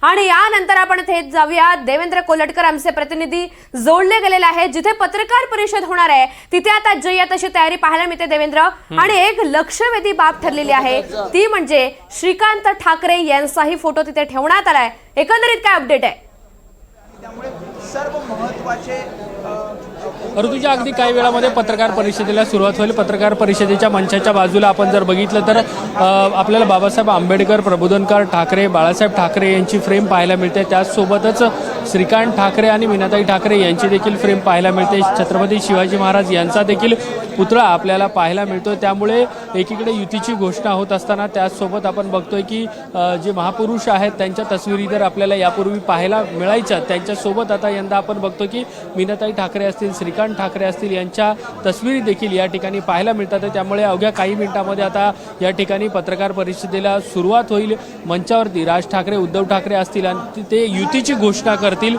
आणि यानंतर आपण थेट जाऊया देवेंद्र कोलटकर आमचे प्रतिनिधी जोडले गेलेले आहेत, जिथे पत्रकार परिषद होणार आहे तिथे आता जय्यत अशी तयारी पाहायला मिळते देवेंद्र। आणि एक लक्षवेधी बाब ठरलेली आहे ती म्हणजे श्रीकांत ठाकरे यांचाही फोटो तिथे ठेवण्यात आलाय। एकंदरीत काय अपडेट आहे? त्यामुळे सर्व महत्त्वाचे ऋतुजा अगदी काही वेळामध्ये पत्रकार परिषदेला सुरुवात होईल। पत्रकार परिषदेच्या मंचाच्या बाजूला आपण जर बघितलं तर आपल्याला बाबासाहेब आंबेडकर, प्रबोधनकार ठाकरे, बाळासाहेब ठाकरे यांची फ्रेम पाहायला मिळते। त्याचसोबतच श्रीकांत ठाकरे आणि मीनाताई ठाकरे यांची देखील फ्रेम पाहायला मिळते। छत्रपती शिवाजी महाराज यांचा देखील पुतळा आपल्याला पाहायला मिळतो। त्यामुळे एकीकडे युतीची घोषणा होत असताना त्याचसोबत आपण बघतोय की जे महापुरुष आहेत त्यांच्या तस्विरी तर आपल्याला यापूर्वी पाहायला मिळायच्या, त्यांच्यासोबत आता यंदा आपण बघतो की मीनाताई ठाकरे असतील, श्रीकांत ठाकरे असतील यांच्या तस्विरी देखील या ठिकाणी पाहायला मिळतात। त्यामुळे अवघ्या काही मिनिटांमध्ये आता या ठिकाणी पत्रकार परिषदेला सुरुवात होईल। मंचावरती राज ठाकरे, उद्धव ठाकरे असतील आणि ते युतीची घोषणा करतील।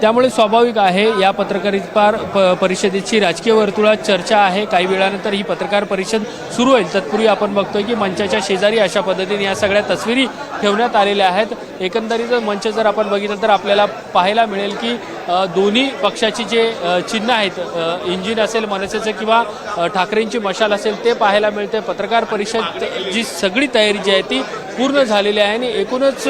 त्यामुळे स्वाभाविक आहे या पत्रकार परिषदेची राजकीय वर्तुळात चर्चा आहे। काही वेळानंतर ही पत्रकार परिषद सुरू होईल। तत्पूर्वी आपण बघतोय की मंचाच्या शेजारी अशा पद्धतीने या सगळ्या तस्विरी ठेवण्यात आलेल्या आहेत। एकंदरीत मंच जर आपण बघितलं तर आपल्याला पाहायला मिळेल की दोन्ही पक्षाची जे चिन्ह आहेत, इंजिन असेल मनसेचं किंवा ठाकरेंची मशाल असेल, ते पाहायला मिळते। पत्रकार परिषद जी सगळी तयारी जी आहे ती पूर्ण झालेली आहे आणि एकूणच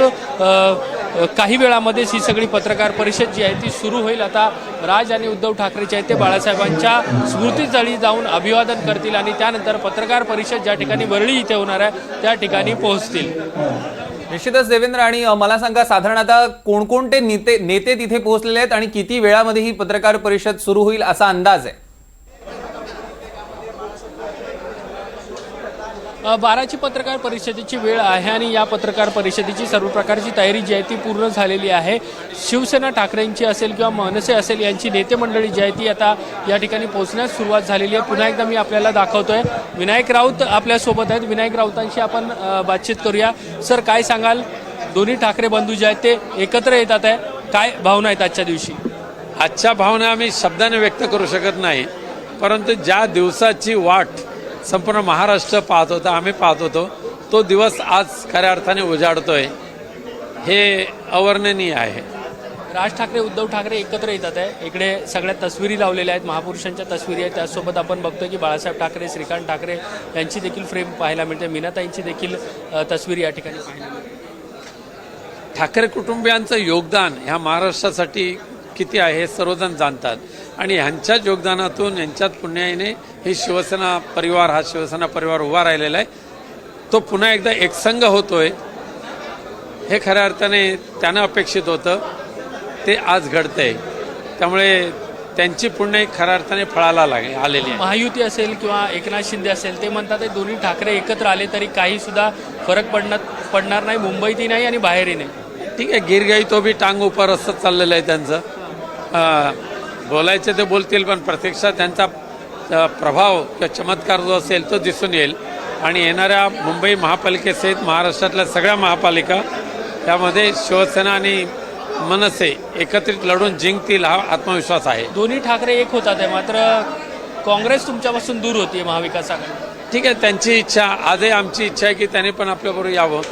काही वेळामध्येच ही सगळी पत्रकार परिषद जी आहे ती सुरू होईल। आता राज आणि उद्धव ठाकरेचे आहेत ते बाळासाहेबांच्या स्मृतीस्थळी जाऊन अभिवादन करतील आणि त्यानंतर पत्रकार परिषद ज्या ठिकाणी वरळी इथे होणार आहे त्या ठिकाणी पोहोचतील। निश्चितच देवेंद्र, आणि मला सांगा साधारण आता कोणकोणते नेते तिथे पोहोचलेले आहेत आणि किती वेळामध्ये ही पत्रकार परिषद सुरू होईल असा अंदाज आहे? 12ची पत्रकार परिषदेची वेळ आहे आणि या पत्रकार परिषदेची सर्व प्रकारची तयारी जी आहे ती पूर्ण झालेली आहे। शिवसेना ठाकरेंची असेल किंवा मनसे असेल यांची नेते मंडळी जी आहे ती आता या ठिकाणी पोहोचण्यास सुरुवात झालेली आहे। पुन्हा एकदा मी आपल्याला दाखवतोय विनायक राऊत आपल्यासोबत आहेत। विनायक राऊतांशी आपण बातचीत करूया। सर, काय सांगाल? दोन्ही ठाकरे बंधू जे आहेत ते एकत्र येतात आहे, काय भावना आहेत आजच्या दिवशी? आजच्या भावना आम्ही शब्दाने व्यक्त करू शकत नाही, परंतु ज्या दिवसाची वाट संपूर्ण महाराष्ट्र पाहत होता, आम्ही पाहत होतो, तो दिवस आज खऱ्या अर्थाने उजाडतोय, हे अवर्णनीय आहे। राज ठाकरे, उद्धव ठाकरे एकत्र येतात आहे। इकडे सगळ्या तस्विरी लावलेल्या आहेत, महापुरुषांच्या तस्विरी आहेत। त्यासोबत आपण बघतोय की बाळासाहेब ठाकरे, श्रीकांत ठाकरे यांची देखील फ्रेम पाहायला मिळते। मीनाताईंची देखील तस्विरी या ठिकाणी पाहायला मिळते। ठाकरे कुटुंबियांचं योगदान ह्या महाराष्ट्रासाठी किती आहे हे सर्वजण जाणतात आणि ह्यांच्याच योगदानातून, यांच्याच पुण्याईने ही शिवसेना परिवार, हा शिवसेना परिवार उभा राहिलेला आहे। तो पुन्हा एकदा एकसंघ होतोय हे खऱ्या अर्थाने त्यानं अपेक्षित होतं, ते आज घडतंय। त्यामुळे त्यांची पुण्य खऱ्या अर्थाने फळाला आलेली आहे। महायुती असेल किंवा एकनाथ शिंदे असेल ते म्हणतात दोन्ही ठाकरे एकत्र आले तरी काही सुद्धा फरक पडणार नाही, मुंबईतही नाही आणि बाहेरही नाही। ठीक आहे, गिरगाई तो भी टांग उपर असं चाललेलं आहे त्यांचं। बोलायचे ते बोलतील, पण प्रत्यक्षात त्यांचा प्रभाव किंवा चमत्कार जो असेल तो दिसून येईल आणि येणाऱ्या मुंबई महापालिकेसहित महाराष्ट्रातल्या सगळ्या महापालिका यामध्ये शिवसेना आणि मनसे एकत्रित लढून जिंकतील हा आत्मविश्वास आहे। दोन्ही ठाकरे एक होतात आहे, मात्र काँग्रेस तुमच्यापासून दूर होती महाविकास आघाडी। ठीक आहे, त्यांची इच्छा, आजही आमची इच्छा आहे की त्यांनी पण आपल्याबरोबर यावं।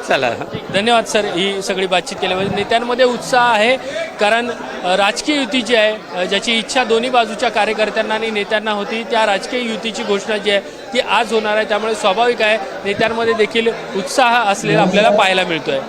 चला, धन्यवाद सर, ही सगळी बातचीत केल्यामुळे। नेत्यांमध्ये उत्साह आहे कारण राजकीय युती जी आहे, ज्याची इच्छा दोन्ही बाजूच्या कार्यकर्त्यांना आणि नेत्यांना होती, त्या राजकीय युतीची घोषणा जी आहे ती आज होणार आहे। त्यामुळे स्वाभाविक आहे नेत्यांमध्ये देखील उत्साह असलेला आपल्याला पाहायला मिळतोय।